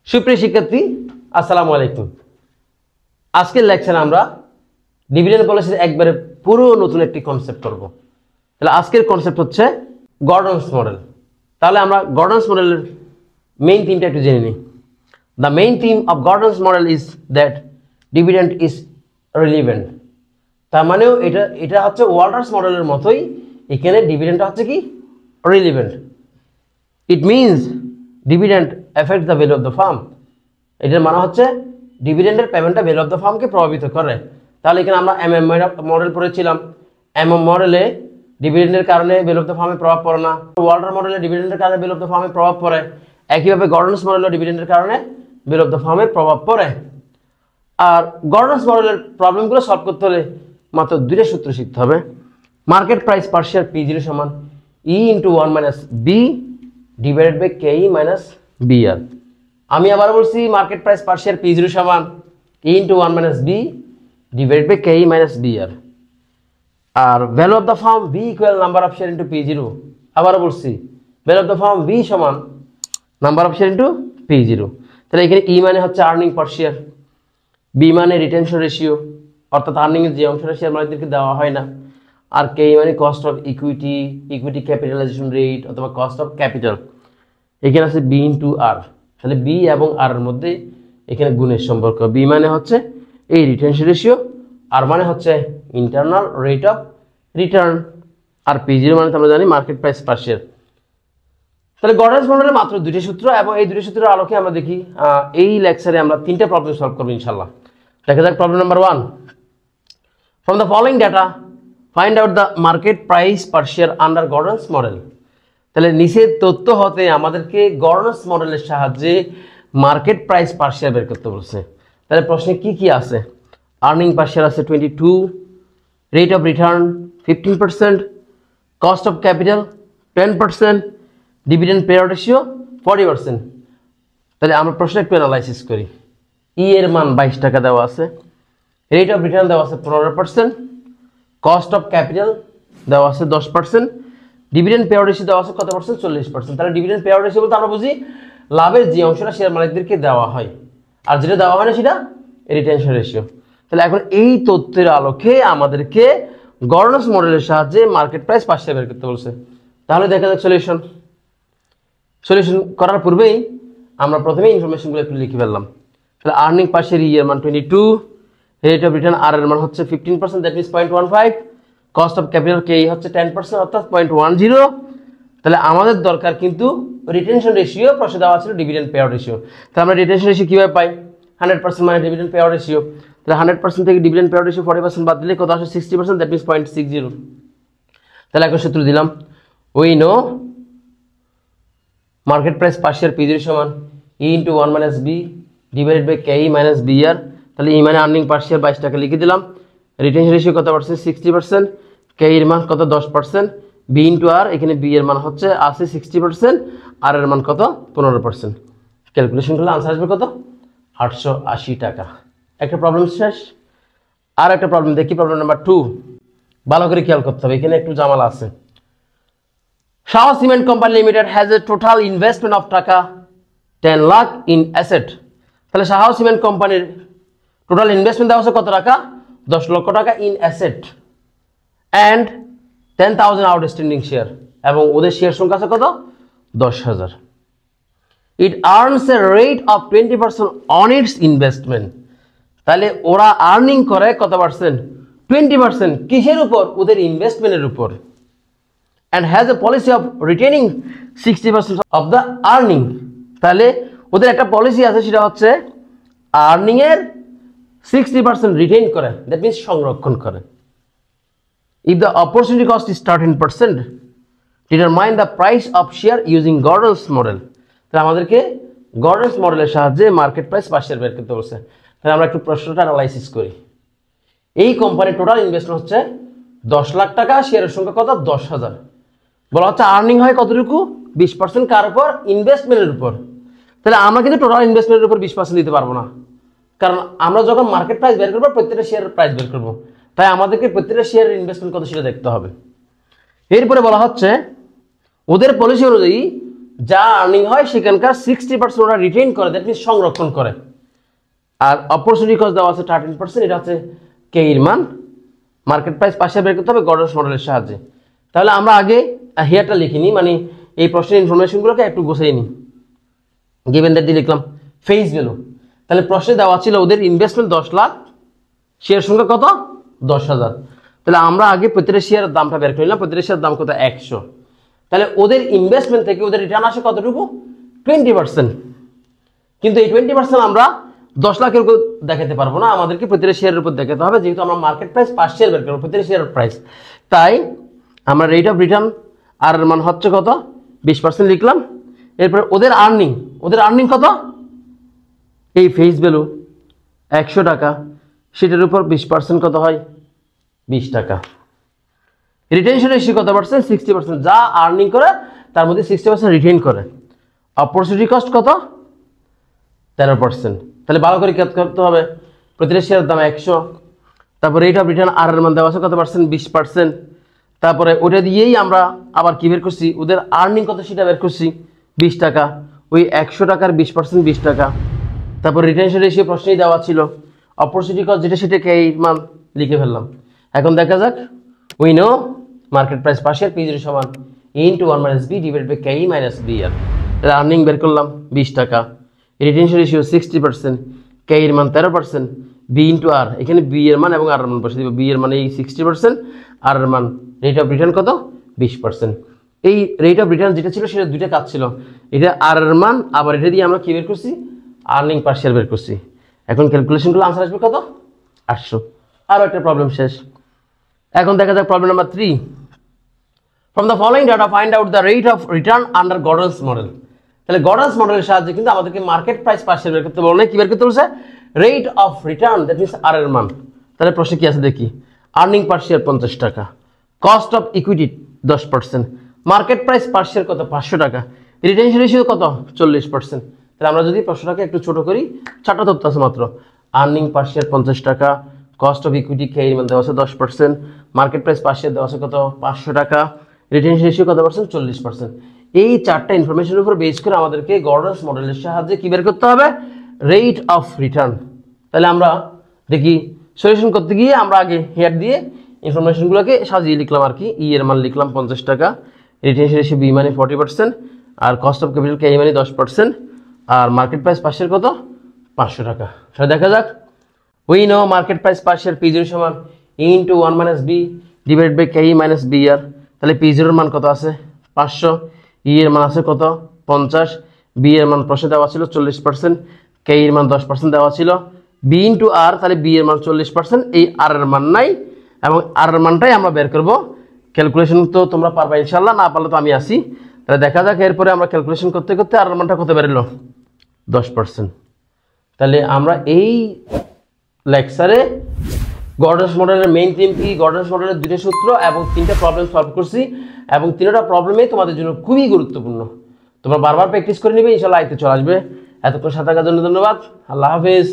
সুপ্রিয় শিক্ষার্থী আসসালামু আলাইকুম। আজকের লেকচারে আমরা ডিভিডেন্ড পলিসির একবারে পুরো নতুন একটি কনসেপ্ট করব। তাহলে আজকের কনসেপ্ট হচ্ছে গর্ডনস মডেল। তাহলে আমরা গর্ডনস মডেলের মেইন থিমটা একটু জেনে নিই। The main theme of Gordon's model is that dividend is relevant. তার মানেও এটা হচ্ছে ওয়াল্টার্স মডেলের মতোই, এখানে ডিভিডেন্ডটা হচ্ছে কি relevant. It means dividend effect the value of the farm. এটার মানে হচ্ছে ডিভিডেন্ডের পেমেন্টটা ভ্যালু অফ দ্য ফার্মকে প্রভাবিত করে। তাহলে এখানে আমরা মডেল পড়েছিলাম। মডেলে ডিভিডেন্ডের কারণে ভ্যালু অফ দ্য ফার্মে প্রভাব পড়ে না। ওয়াল্টার মডেলে ডিভিডেন্ডের কারণে ভ্যালু অফ দ্য ফার্মে প্রভাব পড়ে। একইভাবে গর্ডনস মডেলে ডিভিডেন্ডের কারণে ভ্যালু অফ দ্য ফার্মে প্রভাব পড়ে। আর গর্ডনস মডেলের প্রবলেমগুলো সলভ করতে হলে মাত্র দুইটা সূত্র শিখতে হবে। Market price per share P0 সমান E × 1 - B divided by KE - BR। আমি আবার বলছি market price per share P0 সমান E × 1 - B divided by KE - BR। আর value of the firm B equal number of share into P0। আবার বলছি value of the firm B সমান number of share into P0। তাহলে এখানে E মানে হচ্ছে earning per share, B মানে retention ratio, অর্থাৎ আর্নিংয়ের যে অংশটা শেয়ার মালিকদেরকে দেওয়া হয় না, আর KE মানে cost of equity capitalisation rate অথবা কস্ট অফ ক্যাপিটাল। এখানে আছে B × R। তাহলে B এবং R এর মধ্যে এখানে গুণের সম্পর্ক। B মানে হচ্ছে এই রিটেনশন রেশিও, R মানে হচ্ছে ইন্টারনাল রেট অফ রিটার্ন, আর P0 মানে আমরা জানি মার্কেট প্রাইস পার শেয়ার। তাহলে গর্ডনস মডেলের মাত্র দুটি সূত্র, এবং এই দুটি সূত্রের আলোকে আমরা দেখি এই লেকচারে আমরা তিনটা প্রবলেম সলভ করবো ইনশাল্লাহ। দেখা যাক problem number 1। From the following data find out the market price per share under Gordon's model. তাহলে নিচের তথ্য হতে আমাদেরকে গর্ডনস মডেলের সাহায্যে মার্কেট প্রাইস পার শেয়ার বের করতে বলছে। তাহলে প্রশ্নে কি কি আছে? আর্নিং পার শেয়ার আছে 22, rate of return 15%, cost of capital 10%, dividend payout ratio 40%। তাহলে আমরা প্রশ্ন একটু অ্যানালাইসিস করি। ই এর মান 22 টাকা দেওয়া আছে, রেট অফ রিটার্ন দেওয়া আছে 15%, কস্ট অফ ক্যাপিটাল দেওয়া আছে 10%, ডিভিডেন্ড পেআউট রেশিও দেওয়া আছে কত পার্সেন্ট? 40%। তাহলে ডিভিডেন্ড পেআউট রেশিও বলতে আমরা বুঝি লাভের যে অংশটা শেয়ার মালিকদেরকে দেওয়া হয়, আর যেটা দেওয়া হয় না সেটা রিটেনশন রেশিও। তাহলে এখন এই তথ্যের আলোকে আমাদেরকে গর্ডনস মডেলের সাহায্যে মার্কেট প্রাইস পার শেয়ার বের করতে বলছে। তাহলে দেখা যাক সলিউশন করার পূর্বেই আমরা প্রথমে ইনফরমেশনগুলো একটু লিখে ফেললাম। তাহলে আর্নিং পার শেয়ার ই এর মান 22, রেট অফ রিটার্ন আর এর মান হচ্ছে 15%, that means 0.15, cost of capital KE হচ্ছে 10% অর্থাৎ 0.10। তাহলে আমাদের দরকার কিন্তু রিটেনশন রেশিও, প্রশ্নে দেওয়া ছিল ডিভিডেন্ড পেআউট রেশিও। তাহলে আমরা রিটেনশন রেশিও কীভাবে পাই? 100% মানে ডিভিডেন্ড পেআউট রেশিও। তাহলে 100% থেকে ডিভিডেন্ড পেআউট রেশিও 40% বাদ দিলে কত আসে? 60%, দ্যাট মিনস 0.60। তাহলে এখন সূত্র দিলাম, we know market price per share P0 সমান E × 1 - B divided by KE - BR। তাহলে E মানে আর্নিং পার শেয়ার 22 টাকা লিখে দিলাম, রিটেনশন রেশিও কত পার্সেন্ট? 60%, KE এর মান কত? 10%, B × R, এখানে B এর মান হচ্ছে আছে 60%, আর এর মান কত? 15%। ক্যালকুলেশন করলে আনসার আসবে কত? 880 টাকা। একটা প্রবলেম শেষ। আর একটা প্রবলেম দেখি, প্রবলেম নাম্বার 2। ভালো করে খেয়াল করতে হবে, এখানে একটু জামালা আছে। Shah cement company limited has a total investment of taka 10 lakh in asset. তাহলে শাহ সিমেন্ট কোম্পানির টোটাল ইনভেস্টমেন্ট দেওয়া আছে কত টাকা? 10 লক্ষ টাকা in asset and 10,000 outstanding share, এবং ওদের শেয়ার সংখ্যা আছে কত? 10,000। It earns a rate of 20% on its investment. তাহলে ওরা আর্নিং করে কত পার্সেন্ট? 20%। কিসের উপর? ওদের ইনভেস্টমেন্টের উপর। and has a policy of retaining 60% of the earning। তাহলে ওদের একটা পলিসি আছে, সেটা হচ্ছে আর্নিং এর 60% রিটেইন করে, দ্যাট মিনস সংরক্ষণ করে। if the opportunity cost is 13%, determine the price of share using Gordon's model। তাহলে আমাদেরকে গর্ডনস মডেলের সাহায্যে মার্কেট প্রাইস পার শেয়ার বের করতে বলছে। তাহলে আমরা একটু প্রশ্নটা অ্যানালাইসিস করি। এই কোম্পানির টোটাল ইনভেস্টমেন্ট হচ্ছে 10 লাখ টাকা, শেয়ারের সংখ্যা কত? 10,000। বলা হচ্ছে আর্নিং হয় কতটুকু? 20%। কার উপর? ইনভেস্টমেন্টের উপর। তাহলে আমরা কিন্তু টোটাল ইনভেস্টমেন্টের উপর 20% দিতে পারবো না, কারণ আমরা যখন মার্কেট প্রাইস বের করবো প্রত্যেকটা শেয়ারের প্রাইস বের করবো, তাই আমাদেরকে প্রত্যেকটা শেয়ারের ইনভেস্টমেন্ট কত সেটা দেখতে হবে। এরপরে বলা হচ্ছে ওদের পলিসি অনুযায়ী যা আর্নিং হয় সেখানকার 60% ওরা রিটেইন করে, দ্যাট মিনস সংরক্ষণ করে। আর অপরচুনিটি কস্ট দেওয়া আছে 13%, এটা হচ্ছে কে এর মান। মার্কেট প্রাইস পাশে বের করতে হবে গডরেজ মডেলের সাহায্যে। তাহলে আমরা আগে হেয়ারটা লিখিনি, মানে এই প্রশ্নের ইনফরমেশনগুলোকে একটু গোছাই নিই। গিভেন দ্যাট দিয়ে লিখলাম ফেস ভ্যালু। তাহলে প্রশ্নে দেওয়া ছিল ওদের ইনভেস্টমেন্ট 10 লাখ, শেয়ার সংখ্যা কত 10,000। তাহলে আমরা আগে প্রতিটা শেয়ারের দামটা বের করে নিলাম, প্রতিটা শেয়ারের দাম কত 100। তাহলে ওদের ইনভেস্টমেন্ট থেকে ওদের রিটার্ন আসে কতটুকু 20%। কিন্তু এই 20% আমরা 10 লাখের উপর দেখাতে পারবো না, আমাদেরকে প্রতিটা শেয়ারের উপর দেখাতে হবে, যেহেতু আমরা মার্কেট প্রাইস পার শেয়ার বের করবো, প্রতিটা শেয়ারের প্রাইস। তাই আমরা রেট অফ রিটার্ন আর মান হচ্ছে কত 20% লিখলাম। এরপর ওদের আর্নিং কত, এই ফেস ভ্যালু 100 টাকা, সেটার উপর 20% কত হয় 20 টাকা। রিটেনশন রেশিও কত পার্সেন্ট 60%, যা আর্নিং করে তার মধ্যে 60% রিটেইন করে। অপরচুনিটি কস্ট কত 13%। তাহলে ভালো করে কাজ করতে হবে, প্রতিটা শেয়ারের দাম 100, তারপর রেট অফ রিটার্ন আর এর মান দেওয়া আছে কত পার্সেন্ট 20%। তারপরে ওটা দিয়েই আমরা আবার কি বের করছি, ওদের আর্নিং কত সেটা বের করছি 20 টাকা, ওই 100 টাকার 20% 20 টাকা। তারপর রিটেনশন রেশিও প্রশ্নেই দেওয়া ছিল, অপরচুনিটি কস্ট যেটা সেটাকে এই মান লিখে ফেললাম। এখন দেখা যাক, we know market price per share P0 সমান into 1 - B divided by KE - BR। তাহলে আর্নিং বের করলাম 20 টাকা, রিটেনশন রেশিও 60%, কে এর মান 13%, বি ইন্টু আর, এখানে বি এর মান এবং আর এর মান বসে দিব। বি এর মানে এই 60%, আর এর মান রেট অফ রিটার্ন কত 20%। এই রেট অফ রিটার্ন যেটা ছিল সেটা দুইটা কাজ ছিল, এটা আর এর মান, আবার এটা দিয়ে আমরা কি বের করছি আর্নিং পার শেয়ার বের করছি। এখন ক্যালকুলেশন করলে আনসার আসবে কত 800। আরও একটা প্রবলেম শেষ। এখন দেখা যাক problem number 3। From the following data find out the rate of return under Gordon's model. তাহলে গর্ডনস মডেলের সাহায্যে কিন্তু আমাদেরকে মার্কেট প্রাইস পার শেয়ার বের করতে বলে না, কি বের করতে বলছে rate of return, that means R এর মান। তাহলে প্রশ্নে কি আছে দেখি, আর্নিং পার শেয়ার 50 টাকা, cost of equity 10%, market price per share কত 500 টাকা, রিটেনশন রেশিও কত 40%। তাহলে আমরা যদি প্রশ্নটাকে একটু ছোট করি, 4টা তথ্য আছে মাত্র। আর্নিং পার শেয়ার 50 টাকা, কস্ট অফ ইকুইটি কে এর মান দেওয়া আছে 10%, মার্কেট প্রাইস পার শেয়ার দেওয়া আছে কত 500 টাকা, রিটেনশন রেশিও কত পার্সেন্ট 40%। এই 4টা ইনফরমেশনের উপর বেস করে আমাদেরকে গর্ডনস মডেলের সাহায্যে কি বের করতে হবে রেট অফ রিটার্ন। তাহলে আমরা দেখি সলিউশন করতে গিয়ে আমরা আগে হেয়ার দিয়ে ইনফরমেশনগুলোকে সাজিয়ে লিখলাম আর কি। ই এর মান লিখলাম 50 টাকা, রিটেনশন রেশিও বি মানে 40%, আর কস্ট অফ ক্যাপিটাল কে মানে 10%, আর মার্কেট প্রাইস পার শেয়ার কত 500 টাকা। সেটা দেখা যাক, we know market price per share P0 সমান into 1 - B divided by KE - BR। তাহলে P0 এর মান কত আছে 500, ই এর মান আছে কত 50, বি এর মান প্রশ্নে দেওয়া ছিল 40%, কে এর মান 10% দেওয়া ছিল, বি ইন্টু আর, তাহলে বি এর মান 40%, এই আর এর মান নাই, এবং আর এর মানটাই আমরা বের করব। ক্যালকুলেশন তো তোমরা পারবা ইনশাল্লাহ, না পারলে তো আমি আসি। তাহলে দেখা যাক এরপরে আমরা ক্যালকুলেশন করতে করতে আর এর মানটা কত বেরোলো 10%। তাহলে আমরা এই লেকচারে গর্ডনস মডেলের মেইন থিম কি, গর্ডনস মডেলের 2টা সূত্র এবং 3টা প্রবলেম সলভ করছি, এবং 3টা প্রবলেমই তোমাদের জন্য খুবই গুরুত্বপূর্ণ। তোমরা বারবার প্র্যাকটিস করে নিবে, ইনশাআল্লাহ আয়ত্তে চলে আসবে। এতক্ষণ সাথে থাকার জন্য ধন্যবাদ। আল্লাহ হাফেজ।